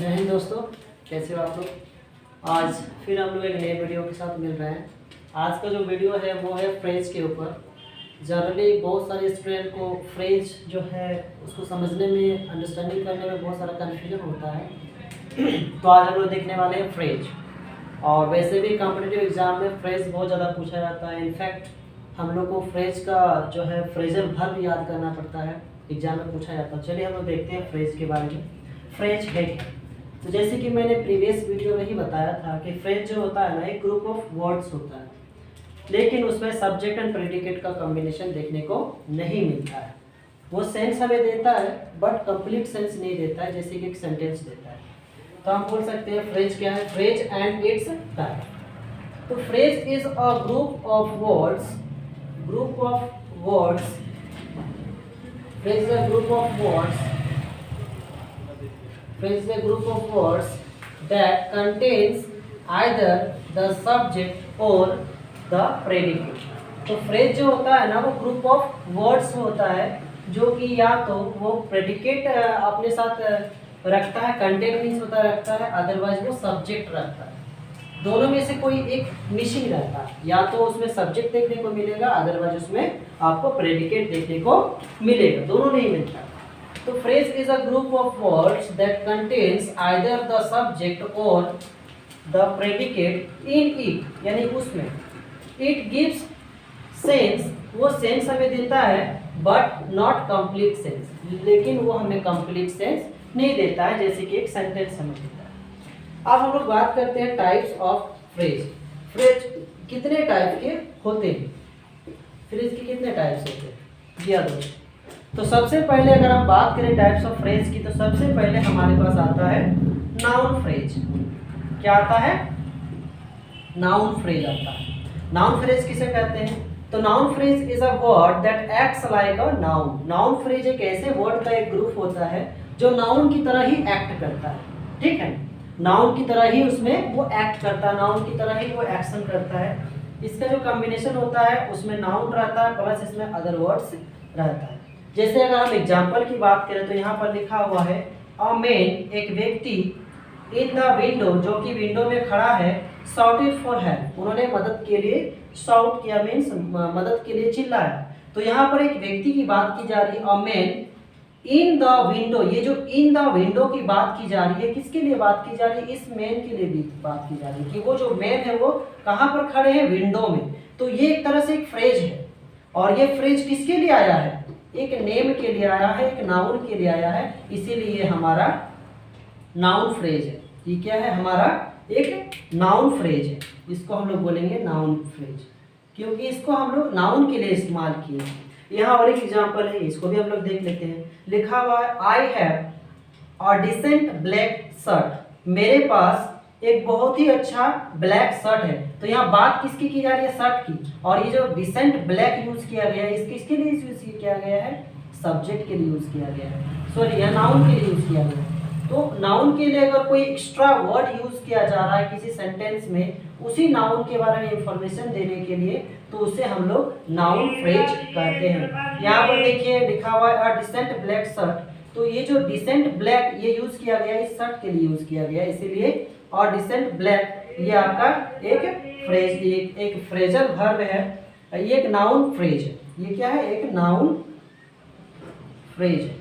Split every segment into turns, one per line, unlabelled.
जय हिंद दोस्तों, कैसे हो आप लोग। आज फिर हम लोग एक नए वीडियो के साथ मिल रहे हैं। आज का जो वीडियो है वो है फ्रेज के ऊपर। जनरली बहुत सारे स्टूडेंट को फ्रेज जो है उसको समझने में, अंडरस्टैंडिंग करने में बहुत सारा कन्फ्यूजन होता है। तो आज हम लोग देखने वाले हैं फ्रेज। और वैसे भी कॉम्पिटिटिव एग्जाम में फ्रेज बहुत ज़्यादा पूछा जाता है। इनफैक्ट हम लोग को फ्रेज का जो है फ्रेजल वर्ब याद करना पड़ता है, एग्जाम में पूछा जाता है। चलिए हम लोग देखते हैं फ्रेज के बारे में। फ्रेज है क्या? तो जैसे कि मैंने प्रीवियस वीडियो में ही बताया था कि फ्रेज जो होता है ना, एक ग्रुप ऑफ वर्ड्स होता है, लेकिन उसमें सब्जेक्ट एंड प्रेडिकेट का कॉम्बिनेशन देखने को नहीं मिलता है। वो सेंस हमें देता है बट कंप्लीट सेंस नहीं देता है, जैसे कि एक सेंटेंस देता है। तो हम बोल सकते हैं फ्रेज क्या है, फ्रेज एंड इट्स टाइप। तो phrase is a group of words, group of words, phrase is a group of words, phrase is a group of words that contains either the subject or the predicate। तो phrase जो होता है ना, वो group of words होता है जो कि या तो वो प्रेडिकेट अपने साथ रखता है, कंटेंट मीन्स होता रखता है, अदरवाइज वो सब्जेक्ट रखता है। दोनों में से कोई एक मिसिंग रहता है, या तो उसमें सब्जेक्ट देखने को मिलेगा, अदरवाइज उसमें आपको प्रेडिकेट देखने को मिलेगा, दोनों नहीं मिलता। तो phrase is a group of words that contains either the subject और द प्रेडिकेट इन इट, यानी उसमें। इट गिव्स सेंस, वो सेंस हमें देता है बट नॉट कंप्लीट सेंस, लेकिन वो हमें कंप्लीट सेंस नहीं देता है, जैसे कि एक सेंटेंस हमें देता है। अब हम लोग बात करते हैं टाइप्स ऑफ फ्रेज। फ्रेज कितने टाइप के होते हैं, फ्रेज के कितने टाइप्स होते हैं जी दोस्तों। तो सबसे पहले अगर हम बात करें टाइप्स ऑफ फ्रेज की, तो सबसे पहले हमारे पास आता है नाउन फ्रेज। क्या आता है? नाउन फ्रेज आता है। नाउन फ्रेज किसे कहते हैं? तो noun phrase is a word that acts like a noun. Noun phrase एक ऐसे वर्ड का एक ग्रुप होता है जो नाउन की तरह ही एक्ट करता है, ठीक है। नाउन की तरह ही उसमें वो एक्ट करता है, नाउन की तरह ही वो एक्शन करता है। इसका जो कॉम्बिनेशन होता है उसमें नाउन रहता है प्लस इसमें अदर वर्ड्स रहता है। जैसे अगर हम एग्जाम्पल की बात करें तो यहाँ पर लिखा हुआ है अ मैन, एक व्यक्ति, इन द विंडो, जो कि विंडो में खड़ा है, शाउटेड फॉर हेल्प, उन्होंने मदद के लिए शाउट किया, मीन्स मदद के लिए चिल्लाया। तो यहाँ पर एक व्यक्ति की बात की जा रही है, a man in the window. ये जो इन द विंडो की बात की जा रही है, किसके लिए बात की जा रही है? इस मैन के लिए भी बात की जा रही है कि वो जो मैन है वो कहाँ पर खड़े हैं? विंडो में। तो ये एक तरह से एक फ्रेज है, और ये फ्रेज किसके लिए आया है? एक नेम के लिए आया है, एक नाउन के लिए आया है, इसीलिए ये हमारा नाउन फ्रेज है। ये क्या है? हमारा एक नाउन फ्रेज है। इसको हम लोग बोलेंगे नाउन फ्रेज, क्योंकि इसको हम लोग नाउन के लिए इस्तेमाल किए हैं। यहाँ और एक एग्जांपल है, इसको भी हम लोग देख लेते हैं। लिखा हुआ है I have a decent black shirt. मेरे पास एक बहुत ही अच्छा ब्लैक शर्ट है। तो यहाँ बात किसकी की जा रही है? शर्ट की। और ये जो डिसेंट ब्लैक यूज किया गया है, किसके लिए यूज किया गया है? सब्जेक्ट के लिए यूज किया गया है, सॉरी यह नाउन के लिए यूज किया गया है। तो नाउन के लिए अगर कोई एक्स्ट्रा वर्ड यूज किया जा रहा है किसी सेंटेंस में, उसी नाउन के बारे में इंफॉर्मेशन देने के लिए, तो उसे हम लोग नाउन फ्रेज कहते हैं। यहाँ पर देखिए लिखा हुआ है अ डिसेंट ब्लैक शर्ट। तो ये जो डिसेंट ब्लैक ये यूज किया गया है, इस शर्ट के लिए यूज किया गया है, इसीलिए और डिसेंट ब्लैक ये आपका एक फ्रेज, एक फ्रेजल वर्ब है, ये एक नाउन फ्रेज है। ये क्या है? एक नाउन फ्रेज है।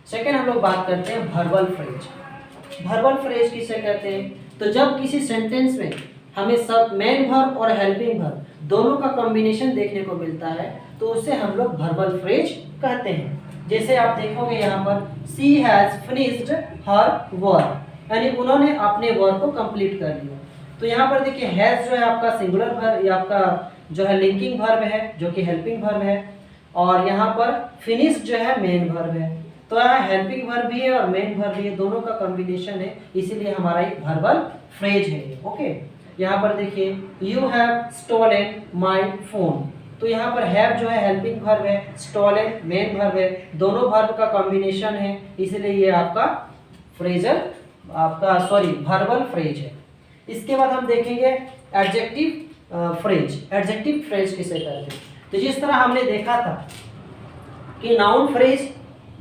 सेकंड हम लोग बात करते हैं वर्बल फ्रेज। वर्बल फ्रेज किसे कहते हैं? तो जब किसी सेंटेंस में हमें सब मेन वर्ब और हेल्पिंग वर्ब दोनों का कॉम्बिनेशन देखने को मिलता है, तो उसे हम लोग वर्बल फ्रेज कहते हैं। जैसे आप देखोगे यहाँ पर she has finished her work, यानी उन्होंने अपने वर्क को कंप्लीट कर लिया। तो यहाँ पर देखिए हैज जो है आपका सिंगुलर वर्ब, या आपका जो है लिंकिंग वर्ब है जो कि हेल्पिंग वर्ब है, और यहाँ पर फिनिश जो है मेन वर्ब है। तो यहाँ हेल्पिंग वर्ब भी है और मेन वर्ब भी है, दोनों का कॉम्बिनेशन है, इसीलिए हमारा एक वर्बल फ्रेज है। ओके, यहाँ पर देखिए you have stolen my phone. तो यहाँ पर हैव जो है हेल्पिंग वर्ब है, स्टोलन मेन वर्ब है, दोनों वर्ब का कॉम्बिनेशन है, इसलिए ये आपका फ्रेजल वर्बल फ्रेज है। इसके बाद हम देखेंगे एडजेक्टिव फ्रेज। एडजेक्टिव फ्रेज किसे कहते हैं? तो जिस तरह हमने देखा था कि नाउन फ्रेज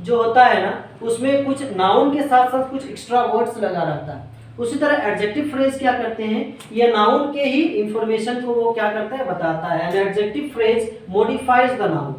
जो होता है ना उसमें कुछ नाउन के साथ साथ कुछ एक्स्ट्रा वर्ड्स लगा रहता है। उसी तरह एडजेक्टिव फ्रेज क्या करते हैं, ये नाउन के ही इंफॉर्मेशन को वो क्या करता है बताता है। An adjective phrase modifies the noun,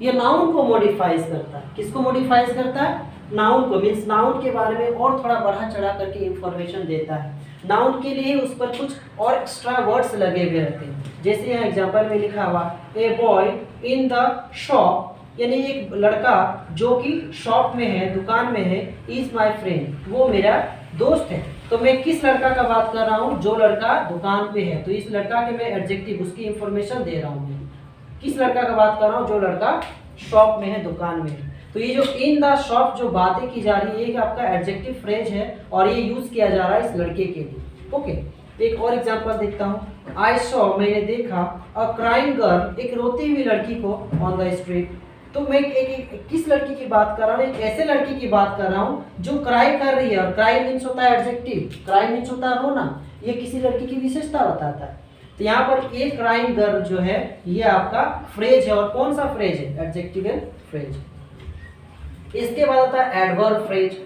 ये नाउन को मॉडिफाइज करता है। किसको मॉडिफाइज करता है, नाउन को, मीन्स नाउन के बारे में और थोड़ा बढ़ा चढ़ा करके इंफॉर्मेशन देता है। नाउन के लिए उस पर कुछ और एक्स्ट्रा वर्ड्स लगे हुए रहते हैं। जैसे यहाँ एग्जांपल में लिखा हुआ a boy in the shop, यानी एक लड़का जो कि शॉप में है, दुकान में है, इज माई फ्रेंड, वो मेरा दोस्त है। तो मैं किस लड़का का बात कर रहा हूँ, जो लड़का दुकान पे है। तो इस लड़का के मैं एडजेक्टिव, उसकी इंफॉर्मेशन दे रहा हूँ। किस लड़का का बात कर रहा हूँ, जो लड़का शॉप में है, दुकान में है। तो ये जो इन द शॉप जो बातें की जा रही है, ये आपका एडजेक्टिव फ्रेज है और ये यूज किया जा रहा है इस लड़के के लिए। ओके, एक और एग्जांपल देखता हूँ। आई सॉ, मैंने देखा, अ क्राइंग गर्ल, एक रोती हुई लड़की को, ऑन द स्ट्रीट। तो मैं किस लड़की की बात कर रहा हूँ, एक ऐसे लड़की की बात कर रहा हूँ जो क्राई कर रही है। और क्राई मीन्स होता है एडजेक्टिव, क्राई मीन्स होता है रोना, ये किसी लड़की की विशेषता बताता है। तो यहाँ पर ये क्राइंग गर्ल जो है ये आपका फ्रेज है। और कौन सा फ्रेज है, एडजेक्टिवल फ्रेज। इसके बाद आता है एडवर्ब फ्रेज।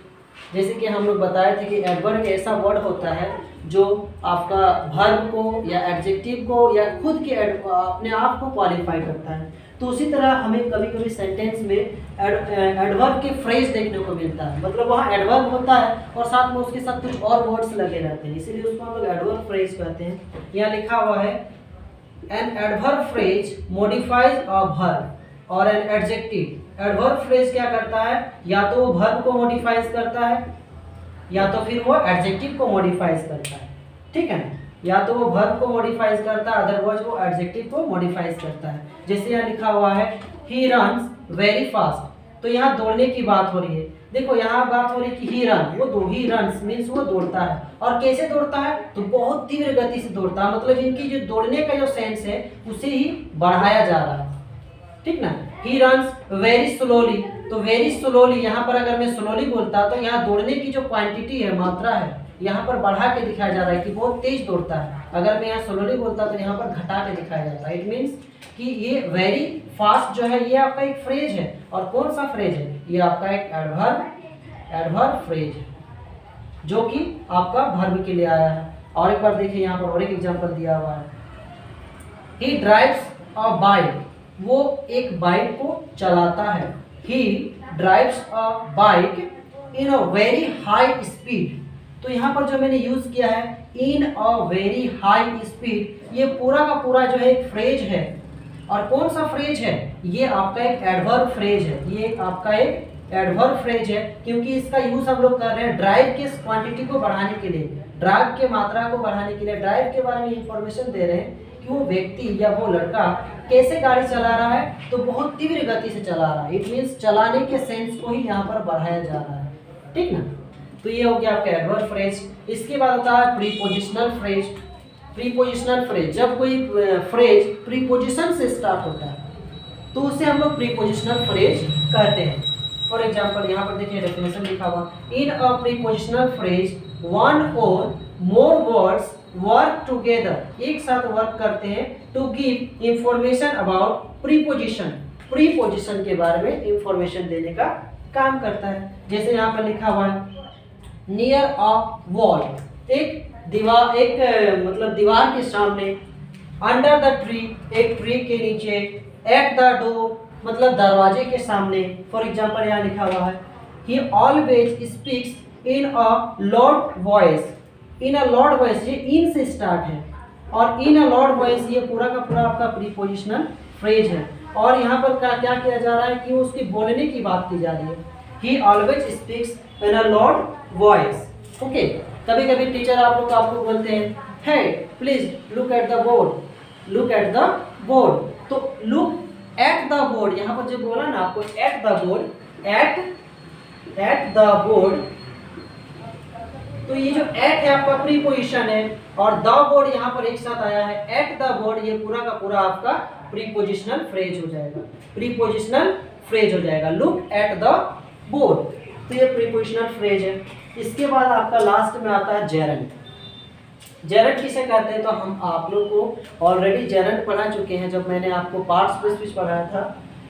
जैसे कि हम लोग बताए थे कि एडवर्ब ऐसा वर्ड होता है जो आपका वर्ब को या एडजेक्टिव को या खुद के अपने आप को क्वालिफाई करता है। तो उसी तरह हमें कभी कभी सेंटेंस में एडवर्ब के फ्रेज देखने को मिलता है, मतलब वहाँ एडवर्ब होता है और साथ में उसके साथ कुछ और वर्ड्स लगे रहते हैं, इसीलिए उसको हम लोग एडवर्ब फ्रेज कहते हैं। यहाँ लिखा हुआ है an adverb phrase modifies a verb और एन एडजेक्टिव। एडवर्ब फ्रेज क्या करता है, या तो वो वर्ब को मॉडिफाइज करता है या तो फिर वो एडजेक्टिव को मॉडिफाइज करता है, ठीक है ना। या तो वो वर्ब को मॉडिफाइज करता है, अदरवाइज वो एडजेक्टिव को मॉडिफाइज करता है। जैसे यहाँ लिखा हुआ है ही रन्स वेरी फास्ट, तो यहाँ दौड़ने की बात हो रही है। देखो यहाँ बात हो रही है कि ही रन, ही रन्स मीन्स वो दौड़ता है। और कैसे दौड़ता है, तो बहुत तीव्र गति से दौड़ता है, मतलब इनकी जो दौड़ने का जो सेंस है उसे ही बढ़ाया जा रहा है, ठीक ना। ही रन्स वेरी स्लोली, तो वेरी स्लोली यहाँ पर अगर मैं स्लोली बोलता तो यहाँ दौड़ने की जो क्वांटिटी है, मात्रा है, यहाँ पर बढ़ा के दिखाया जा रहा है कि बहुत तेज दौड़ता है। अगर मैं यहाँ स्लोली बोलता तो यहाँ पर घटा के दिखाया जाता है। इट मीन्स कि ये वेरी फास्ट जो है ये आपका एक फ्रेज है। और कौन सा फ्रेज है, ये आपका एक एडवर्ब फ्रेज है जो कि आपका वर्ब के लिए आया है। और एक बार देखिए यहाँ पर और एक एग्जांपल दिया हुआ है। ही ड्राइव्स अ बाइक, वो एक बाइक को चलाता है। ही drives a bike in a very high speed, तो यहाँ पर जो मैंने यूज किया है इन अ वेरी हाई स्पीड, ये पूरा का पूरा जो है एक फ्रेज है। और कौन सा फ्रेज है, ये आपका एक एडवर्ब फ्रेज है। ये आपका एक एडवर्ब फ्रेज है क्योंकि इसका यूज हम लोग कर रहे हैं ड्राइव के क्वांटिटी को बढ़ाने के लिए, ड्राइव के मात्रा को बढ़ाने के लिए, ड्राइव के बारे में इंफॉर्मेशन दे रहे हैं कि वो व्यक्ति या वो लड़का कैसे गाड़ी चला रहा है, तो बहुत तीव्र गति से चला रहा है। इट मीन्स चलाने के सेंस को ही यहाँ पर बढ़ाया जा रहा है, ठीक ना। तो ये हो गया आपका एडवर्ब फ्रेज। इसके बाद होता है प्रीपोजिशनल फ्रेज। प्रीपोजिशनल फ्रेज, जब कोई फ्रेज प्रीपोजिशन से स्टार्ट होता है तो उसे हम लोग प्रीपोजिशनल फ्रेज कहते हैं। फॉर एग्जांपल यहाँ पर देखिए डेफिनेशन लिखा हुआ, इन अ प्रीपोजिशनल फ्रेज वन और मोर वर्ड्स वर्क टुगेदर, एक साथ वर्क करते हैं to give information about preposition, preposition के बारे में इंफॉर्मेशन देने का काम करता है। जैसे यहाँ पर लिखा हुआ है नियर अ वॉल, एक दीवार, एक मतलब दीवार के सामने, अंडर द ट्री, एक ट्री के नीचे, एट द डोर मतलब दरवाजे के सामने। फॉर एग्जांपल यहाँ लिखा हुआ है he always speaks in a loud voice, in a loud voice, ये इन से स्टार्ट है और इन अ लाउड वॉइस ये पूरा का पूरा आपका प्रीपोजिशनल फ्रेज है। और यहाँ पर क्या किया जा रहा है कि उसकी बोलने की बात की जा रही है। He always speaks in a loud voice, okay. कभी कभी टीचर आप लोग आपको बोलते हैं hey please look at the board, look at the board, तो लुक एट द बोर्ड, यहाँ पर जो बोला ना आपको at the board, at the board, तो ये जो एट है आपका प्रीपोजिशन है और द बोर्ड यहाँ पर एक साथ आया है, एट द बोर्ड, ये पूरा का पूरा आपका प्रीपोजिशनल फ्रेज हो जाएगा, प्रीपोजिशनल फ्रेज हो जाएगा। लुक एट द बोर्ड, तो ये प्रीपोजिशनल फ्रेज है। इसके बाद आपका लास्ट में आता है जेरंड। जेरंड किसे कहते हैं, तो हम आप लोग को ऑलरेडी जेरंड पढ़ा चुके हैं जब मैंने आपको पार्ट्स ऑफ स्पीच पढ़ाया था।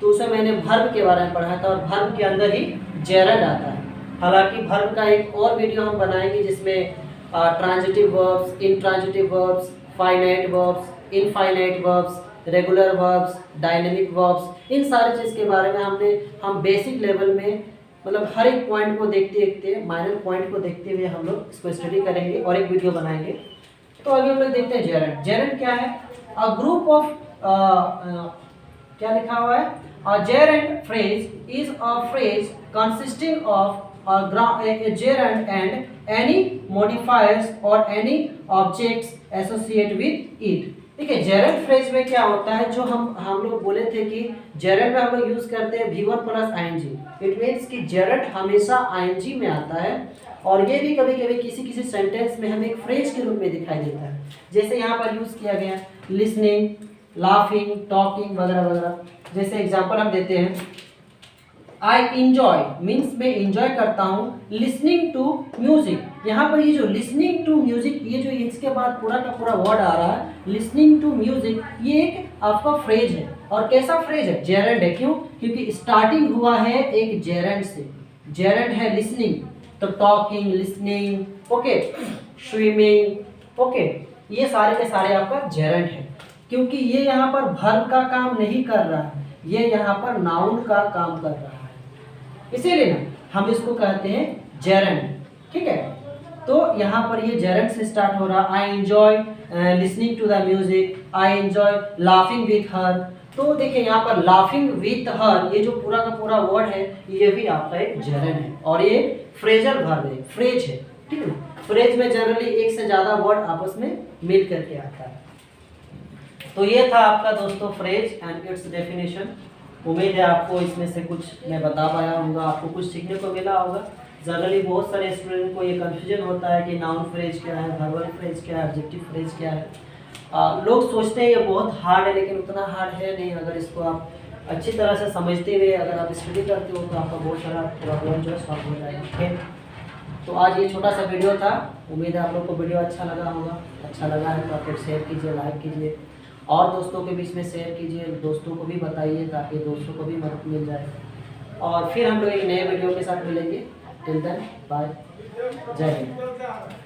तो उसमें मैंने वर्ब के बारे में पढ़ा था, और वर्ब के अंदर ही जेरंड आता है। हालांकि वर्ब का एक और वीडियो हम बनाएंगे जिसमें transitive verbs, intransitive verbs, finite verbs, infinite verbs, regular verbs, dynamic verbs, इन सारी चीज़ के बारे में हम बेसिक लेवल में मतलब हर एक पॉइंट को देखते देखते, माइनर पॉइंट को देखते हुए हम लोग इसको स्टडी करेंगे और एक वीडियो बनाएंगे। तो अभी हम लोग देखते हैं जेरंड। जेरंड क्या है? अ ग्रुप ऑफ क्या लिखा हुआ है? A gerund phrase is a phrase consisting of a gerund and any modifiers or any objects associated with it। देखिए जेरंड फ्रेज में क्या होता है, जो हम लोग बोले थे कि जेरंड में हम लोग यूज करते हैं V1 plus ing। It means कि जेरंड हमेशा ing में आता है, और ये भी कभी कभी किसी किसी सेंटेंस में हमें एक फ्रेज के रूप में दिखाई देता है। जैसे यहाँ पर यूज किया गया लिसनिंग, लाफिंग, टॉकिंग वगैरह वगैरह। जैसे एग्जाम्पल हम देते हैं, आई इंजॉय मीन्स मैं इंजॉय करता हूँ लिसनिंग टू म्यूजिक। यहाँ पर ये जो लिसनिंग टू म्यूजिक, ये जो इसके बाद पूरा का पूरा वर्ड आ रहा है लिसनिंग टू म्यूजिक, ये एक आपका फ्रेज है। और कैसा फ्रेज है? जेरंड है। क्यों? क्योंकि स्टार्टिंग हुआ है एक जेरंड से। जेरंड है लिसनिंग, तो talking, listening, okay, swimming, okay, ये सारे के सारे आपका जेरंड है। क्योंकि ये यहाँ पर वर्ब का काम नहीं कर रहा है, ये यहाँ पर नाउन का काम कर रहा है, इसीलिए ना हम इसको कहते हैं जेरंड। ठीक है, तो यहाँ पर ये जेरंड से स्टार्ट हो रहा। I enjoy listening to the music, I enjoy laughing with her. तो देखिए यहाँ पर लाफिंग विथ हर, ये जो पूरा का पूरा वर्ड है ये भी आपका एक जेरंड है, और ये फ्रेजल वर्ब है, फ्रेज है। ठीक है, फ्रेज में जनरली एक से ज्यादा वर्ड आपस में मिल करके आता है। तो ये था आपका दोस्तों फ्रेज एंड इट्स डेफिनेशन। उम्मीद है आपको इसमें से कुछ मैं बता पाया होगा, आपको कुछ सीखने को मिला होगा। जनरली बहुत सारे स्टूडेंट को ये कन्फ्यूजन होता है कि नाउन फ्रेज क्या है, वर्बल फ्रेज क्या है, एडजेक्टिव फ्रेज क्या है। लोग सोचते हैं ये बहुत हार्ड है, लेकिन उतना हार्ड है नहीं। अगर इसको आप अच्छी तरह से समझते हुए अगर आप स्टडी करते हो तो आपका बहुत सारा प्रॉब्लम जो है सॉल्व हो जाएगा। ठीक है, तो आज ये छोटा सा वीडियो था। उम्मीद है आप लोग को वीडियो अच्छा लगा होगा। अच्छा लगा है तो आप लोग शेयर कीजिए, लाइक कीजिए, और दोस्तों के बीच में शेयर कीजिए, दोस्तों को भी बताइए ताकि दोस्तों को भी मदद मिल जाए। और फिर हम लोग एक नए वीडियो के साथ मिलेंगे। टिल देन बाय, जय हिंद।